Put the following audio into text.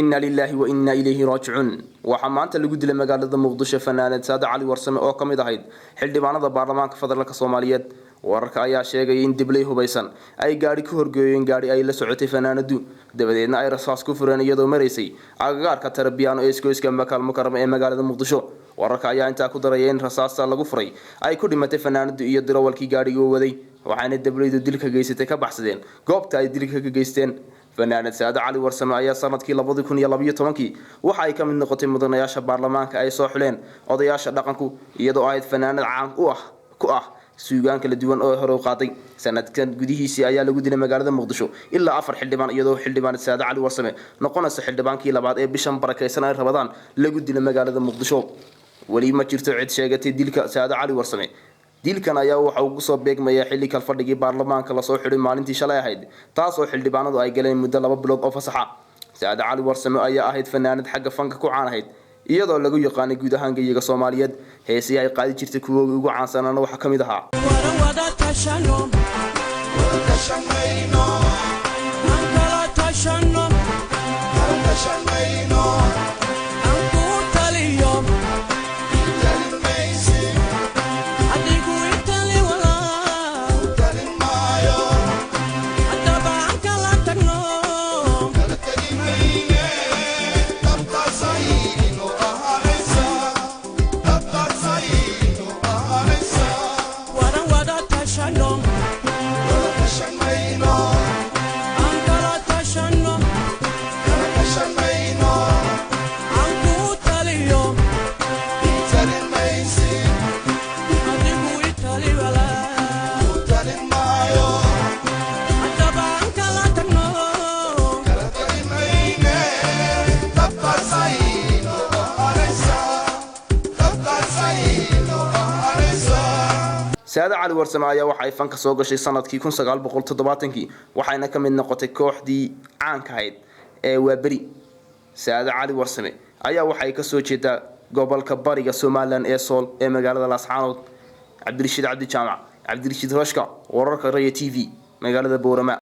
INAALILAAHI وإنا إليه راجعون وحمانت lagu dilay magaalada Muqdisho fanaanad Saado Cali warsame oo kamid ahayd xildhibaanada baarlamaanka federaalka Soomaaliyeed wararka ayaa sheegay in Dilay hubaysan ay gaari ku horgeeyeen gaari ay la socotay fanaanadu dabadeedna ay rasaas ku fureen iyadoo mareysay agagaarka tarbiyano ee iskooyska Mukarama ee magaalada Muqdisho wararka ayaa inta ku darayay in rasaasta lagu furay ay ku dhimatay fanaanadu iyo darawalkii gaariga waday waxaana Dilaydu dilka geysatay ka baxsadeen goobta ay dilka ka geysteen fanaanad Saado Cali warsame ayaa sanadkii 2012 waxa ay ka mid noqotay mudanayaasha baarlamaanka ay soo xuleen odayaasha dhaqanku iyadoo ahayd fanaanad caan ku ah suugaan kala duwan oo hore u qaaday sanadkan gudihiisa ayaa lagu dilay magaalada Muqdisho ilaa 4 xildhibaan iyadoo xildhibaan Saado Cali warsame noqonaysa xildhibaankii labaad ee bishan barakeysan ay rabadaan lagu dilay magaalada Muqdisho wali ma jirto cid sheegatay dilka Saado Cali warsame dilkan ayaa waxa uu soo beegmaya xilli kal fadhigii baarlamaanka la soo xiray maalintii shalay ahayd taas oo xildhibaanadu ay galeen muddo 2 bilood oo fasaxa Saado Cali warsame ayaa ahayd fanaanad xagga fanka ku caan ahayd iyadoo lagu yaqaan guud ahaan geeyiga Soomaaliyeed heesii ay qaadi jirtay kuwa ugu caansanana waxa kamid ahaa Saado Cali warsame ayaa waxa ay fanka soo gashay sanadkii 1970 waxayna ka mid noqotay kooxdii caanka ahayd ee Waaberi Saado Cali warsame ayaa waxa ay ka soo jeedaa gobolka bariga Soomaaliland ee Sool ee magaalada Laascaanood Cabdirashiid Cabdi Jaamac Cabdirashiid Rashka wararka Raaya TV magaalada Boorama